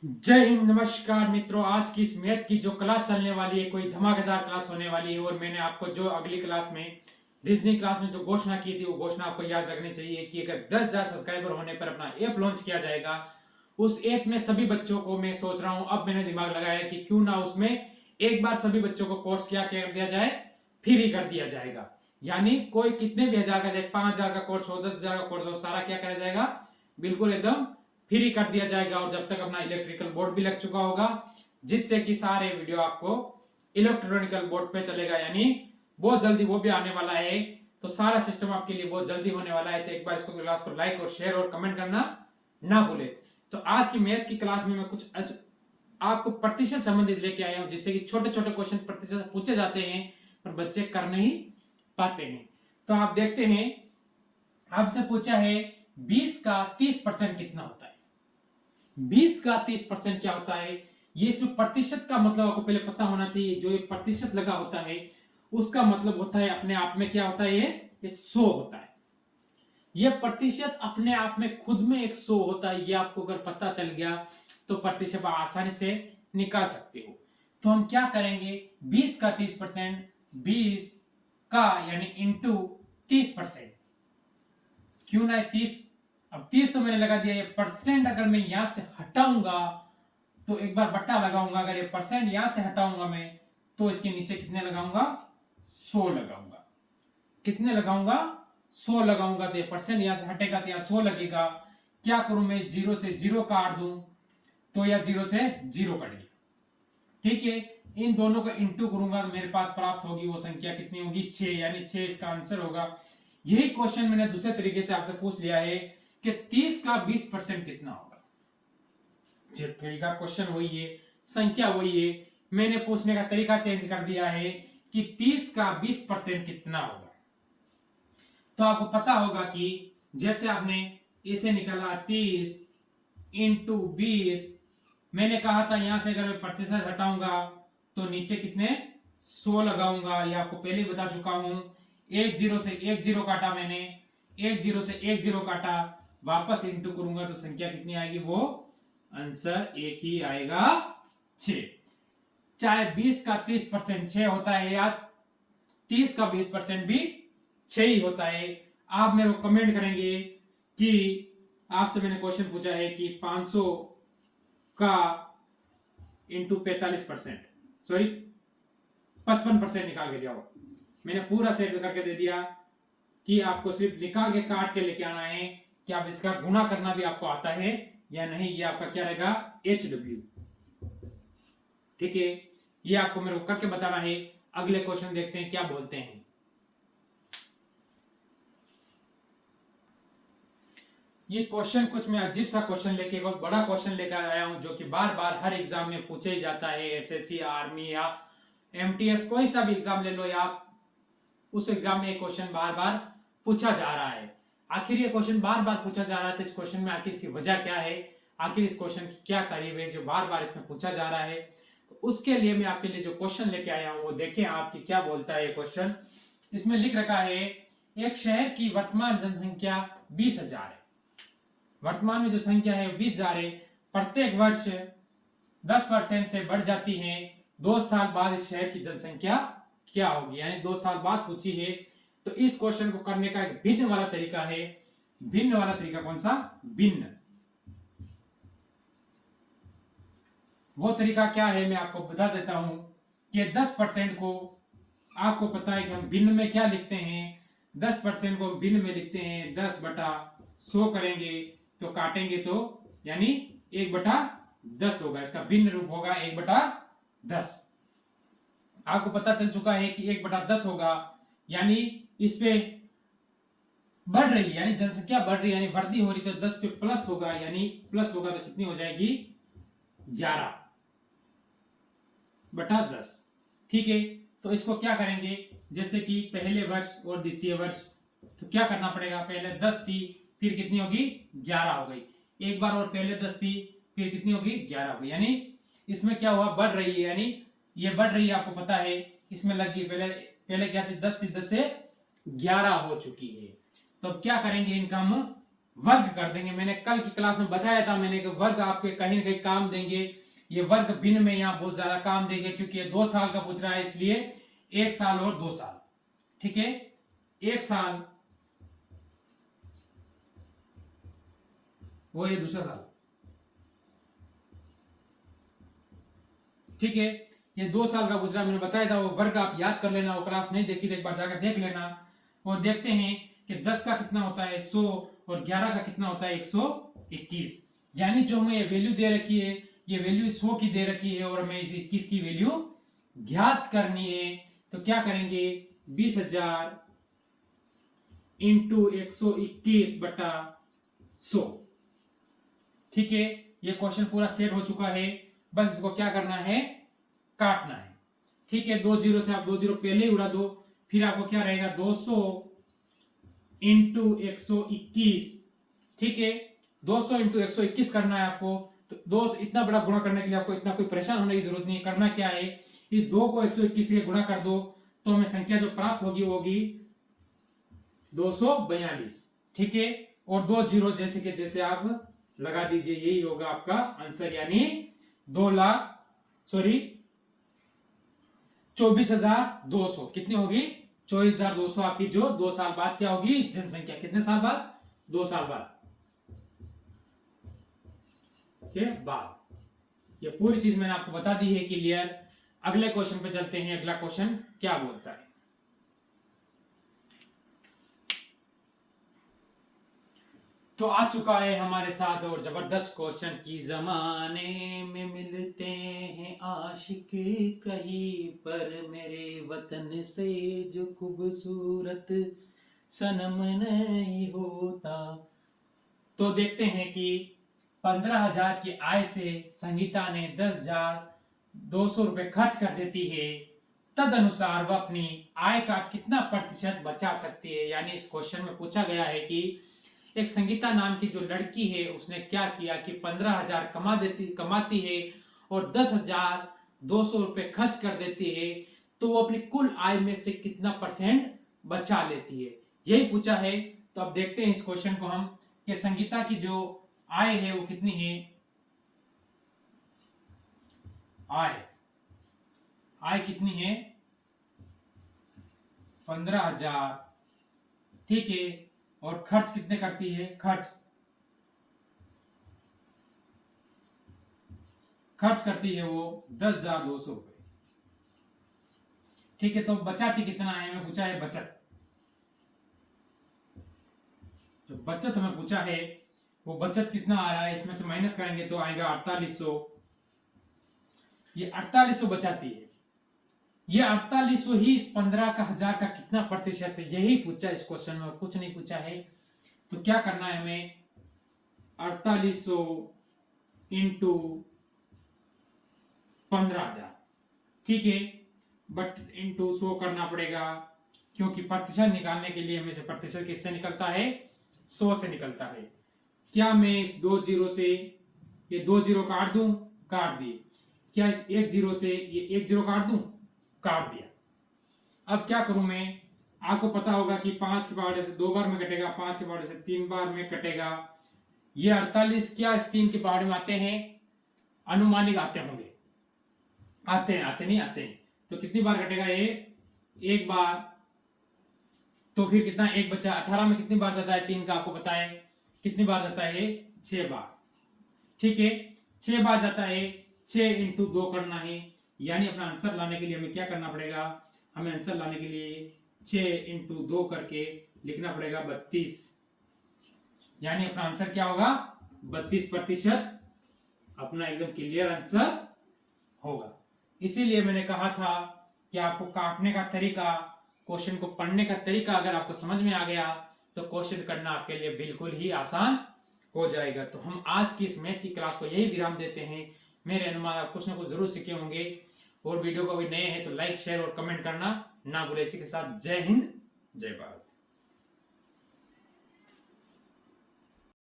जय हिंद, नमस्कार मित्रों। आज की इस मैथ की जो क्लास चलने वाली है, कोई धमाकेदार क्लास होने वाली है। और मैंने आपको जो अगली क्लास में रीजनिंग क्लास में जो घोषणा की थी, वो घोषणा आपको याद रखनी चाहिए कि अगर 10,000 सब्सक्राइबर होने पर अपना ऐप लॉन्च किया जाएगा। उस ऐप में सभी बच्चों को मैं सोच रहा हूं, अब मैंने दिमाग लगाया कि क्यों ना उसमें एक बार सभी बच्चों को कोर्स क्या कर दिया जाए, फ्री कर दिया जाएगा। यानी कोई कितने भी हजार का जाए, 5,000 का कोर्स हो, 10,000 का कोर्स हो, सारा क्या करा जाएगा, बिल्कुल एकदम फ्री कर दिया जाएगा। और जब तक अपना इलेक्ट्रिकल बोर्ड भी लग चुका होगा, जिससे कि सारे वीडियो आपको इलेक्ट्रॉनिकल बोर्ड पे चलेगा, यानी बहुत जल्दी वो भी आने वाला है। तो सारा सिस्टम आपके लिए बहुत जल्दी होने वाला है। तो एक बार इसको क्लास को लाइक और शेयर और कमेंट करना ना भूले। तो आज की मैथ की क्लास में मैं कुछ आपको प्रतिशत संबंधित लेके आया हूं, जिससे कि छोटे छोटे क्वेश्चन प्रतिशत पूछे जाते हैं पर बच्चे कर नहीं पाते हैं। तो आप देखते हैं, आपसे पूछा है 20 का 30% कितना होता है। 20 का 30% क्या होता है, ये इसमें प्रतिशत का मतलब आपको पहले पता होना चाहिए। जो ये प्रतिशत लगा होता है उसका मतलब होता है अपने आप में क्या होता है, ये एक 100 होता है। ये प्रतिशत अपने आप में खुद में एक 100 होता है। ये आपको अगर पता चल गया तो प्रतिशत आप आसानी से निकाल सकते हो। तो हम क्या करेंगे, 20 का 30%, 20 का यानी इंटू 30%, क्यों ना 30। अब 30 तो मैंने लगा दिया। ये परसेंट अगर मैं यहां से हटाऊंगा तो एक बार बट्टा लगाऊंगा। अगर ये परसेंट यहां से हटाऊंगा मैं, तो इसके नीचे कितने लगाऊंगा, 100 लगाऊंगा। कितने लगाऊंगा, 100 लगाऊंगा। तो ये परसेंट यहां से हटेगा तो यहां 100 लगेगा। क्या करूं मैं, जीरो से जीरो काट दूं तो या जीरो से जीरो कट गया। ठीक है, इन दोनों को इंटू करूंगा तो मेरे पास प्राप्त होगी वो संख्या कितनी होगी, 6। यानी 6 इसका आंसर होगा। यही क्वेश्चन मैंने दूसरे तरीके से आपसे पूछ लिया है कि 30 का 20% कितना होगा। तरीका क्वेश्चन वही है, संख्या वही है, मैंने पूछने का तरीका चेंज कर दिया है कि 30 का 20% कितना होगा। तो आपको पता होगा कि जैसे आपने इसे निकाला 30 इंटू 20, मैंने कहा था यहां से अगर मैं प्रतिशत हटाऊंगा तो नीचे कितने, 100 लगाऊंगा। ये आपको पहले ही बता चुका हूं। एक जीरो से एक जीरो काटा मैंने, एक जीरो से एक जीरो काटा, वापस इंटू करूंगा तो संख्या कितनी आएगी, वो आंसर एक ही आएगा, 6। चाहे 20 का 30% 6 होता है या 30 का 20% भी 6 ही होता है। आप मेरे को कमेंट करेंगे कि आपसे मैंने क्वेश्चन पूछा है कि 500 का इंटू 45%, सॉरी 55% निकाल के जाओ। मैंने पूरा सेट करके दे दिया कि आपको सिर्फ निकाल के काट के लेके आना है कि आप इसका गुणा करना भी आपको आता है या नहीं। ये आपका क्या रहेगा, HW। ठीक है, ये आपको मेरे को करके बताना है। अगले क्वेश्चन देखते हैं क्या बोलते हैं। ये क्वेश्चन कुछ मैं अजीब सा क्वेश्चन लेके, बहुत बड़ा क्वेश्चन लेकर आया हूं, जो कि बार बार हर एग्जाम में पूछे ही जाता है। SSC, आर्मी या MTS, कोई सा भी एग्जाम ले लो या आप, उस एग्जाम में ये क्वेश्चन बार बार पूछा जा रहा है। आखिर ये क्वेश्चन बार बार पूछा जा रहा है तो इस क्वेश्चन में आखिर इसकी वजह क्या है, आखिर इस क्वेश्चन की क्या तारीफ है जो बार बार इसमें पूछा जा रहा है। तो उसके लिए मैं आपके लिए जो क्वेश्चन लेके आया हूं वो देखें आपकी क्या बोलता है। क्वेश्चन इसमें लिख रखा है, एक शहर की वर्तमान जनसंख्या 20,000 है। वर्तमान में जो संख्या है 20,000 है। प्रत्येक वर्ष 10% से बढ़ जाती है। 2 साल बाद इस शहर की जनसंख्या क्या होगी, यानी 2 साल बाद पूछी है। तो इस क्वेश्चन को करने का एक भिन्न वाला तरीका है। भिन्न वाला तरीका कौन सा, भिन्न, वो तरीका क्या है मैं आपको बता देता हूं कि 10% को, आपको पता है कि हम भिन्न में क्या लिखते हैं, 10% को भिन्न में लिखते हैं 10/100 करेंगे तो काटेंगे तो यानी 1/10 होगा। इसका भिन्न रूप होगा 1/10। आपको पता चल चुका है कि 1/10 होगा, यानी इस पे बढ़ रही है, यानी जनसंख्या बढ़ रही है, यानी वृद्धि हो रही, तो 10 पे प्लस होगा, यानी प्लस होगा तो कितनी हो जाएगी, 11/10। ठीक है, तो इसको क्या करेंगे, जैसे कि पहले वर्ष और द्वितीय वर्ष, तो क्या करना पड़ेगा, पहले 10 थी फिर कितनी होगी, 11 हो गई। एक बार और पहले 10 थी फिर कितनी होगी, 11 हो गई। यानी इसमें क्या हुआ, बढ़ रही है, यानी ये बढ़ रही है, आपको पता है। इसमें लगी पहले पहले क्या थी, 10 थी, 10 से 11 हो चुकी है। तो अब क्या करेंगे, इनका हम वर्ग कर देंगे। मैंने कल की क्लास में बताया था मैंने कि वर्ग आपके कहीं ना कहीं काम देंगे। ये वर्ग भिन्न में यहाँ बहुत ज्यादा काम देंगे क्योंकि ये 2 साल का पूछ रहा है, इसलिए 1 साल और 2 साल। ठीक है, 1 साल वो ये दूसरा साल। ठीक है, ये 2 साल का पूछ रहा है, मैंने बताया था। वो वर्ग आप याद कर लेना, वो क्लास नहीं देखी तो एक बार जाकर देख लेना। और देखते हैं कि 10 का कितना होता है 100 और 11 का कितना होता है 121। यानी जो हमें ये वैल्यू दे रखी है, ये वैल्यू 100 की दे रखी है और हमें इस 21 की वैल्यू ज्ञात करनी है। तो क्या करेंगे, 20,000 इंटू 121 बटा 100। ठीक है, ये क्वेश्चन पूरा सेट हो चुका है, बस इसको क्या करना है, काटना है। ठीक है, 2 जीरो से आप 2 जीरो पहले ही उड़ा दो, फिर आपको क्या रहेगा 200 इंटू 121। ठीक है, 200 इंटू 121 करना है आपको। तो 2 इतना बड़ा गुणा करने के लिए आपको इतना कोई परेशान होने की जरूरत नहीं है। करना क्या है, इस 2 को 121 से गुणा कर दो तो हमें संख्या जो प्राप्त होगी वो होगी 242। ठीक है, और 2 जीरो जैसे के जैसे आप लगा दीजिए, यही होगा आपका आंसर। यानी 24,200 कितनी होगी, 24,200 आपकी जो 2 साल बाद क्या होगी जनसंख्या। कितने साल बाद, 2 साल बाद के बाद। ये पूरी चीज मैंने आपको बता दी है क्लियर। अगले क्वेश्चन पे चलते हैं। अगला क्वेश्चन क्या बोलता है, तो आ चुका है हमारे साथ और जबरदस्त क्वेश्चन की जमाने में मिलते हैं आशिक कहीं पर, मेरे वतन से जो खूबसूरत सनम नहीं होता। तो देखते हैं कि 15,000 की आय से संगीता ने 10,200 रुपए खर्च कर देती है, तद अनुसार वह अपनी आय का कितना प्रतिशत बचा सकती है। यानी इस क्वेश्चन में पूछा गया है कि एक संगीता नाम की जो लड़की है उसने क्या किया कि 15,000 कमाती है और 10,200 रुपए खर्च कर देती है, तो वो अपनी कुल आय में से कितना परसेंट बचा लेती है, यही पूछा है। तो अब देखते हैं इस क्वेश्चन को हम कि संगीता की जो आय है वो कितनी है। आय कितनी है, 15,000। ठीक है, और खर्च कितने करती है, खर्च करती है वो 10,200 रुपए। ठीक है, तो बचाती कितना है, हमें पूछा है बचत। जो बचत हमें पूछा है वो बचत कितना आ रहा है, इसमें से माइनस करेंगे तो आएगा 4800। ये 4800 बचाती है। ये 4800 ही इस 15,000 का कितना प्रतिशत है, यही पूछा इस क्वेश्चन में, कुछ नहीं पूछा है। तो क्या करना है हमें, 4800 इंटू 15,000। ठीक है, बट इंटू 100 करना पड़ेगा क्योंकि प्रतिशत निकालने के लिए हमें प्रतिशत किससे निकलता है, 100 से निकलता है। क्या मैं इस 2 जीरो से ये 2 जीरो काट दूं, काट दिए। क्या इस 1 जीरो से ये 1 जीरो काट दूं, काट दिया। अब क्या करूं मैं, आपको पता होगा कि 5 के पहाड़े से 2 बार में कटेगा, 5 के पहाड़े से 3 बार में कटेगा। ये 48 क्या इस 3 के पहाड़े में आते हैं, अनुमानिक आते होंगे, आते नहीं आते। तो कितनी बार कटेगा ये, 1 बार। तो फिर कितना 1 बचा, 18 में कितनी बार जाता है 3 का, आपको पता है कितनी बार जाता है, 6 बार। ठीक है, 6 बार जाता है, 6 इंटू 2 करना है। यानी अपना आंसर लाने के लिए हमें क्या करना पड़ेगा, हमें आंसर लाने के लिए 6 इंटू 2 करके लिखना पड़ेगा 32। यानी अपना आंसर क्या होगा, 32%। अपना एकदम क्लियर आंसर होगा। इसीलिए मैंने कहा था कि आपको काटने का तरीका, क्वेश्चन को पढ़ने का तरीका अगर आपको समझ में आ गया तो क्वेश्चन करना आपके लिए बिल्कुल ही आसान हो जाएगा। तो हम आज की इस मैथ की क्लास को यही विराम देते हैं। मेरे अनुमान आप कुछ ना कुछ जरूर सीखे होंगे। और वीडियो को भी नए हैं तो लाइक शेयर और कमेंट करना ना भूले। इसी के साथ जय हिंद, जय भारत।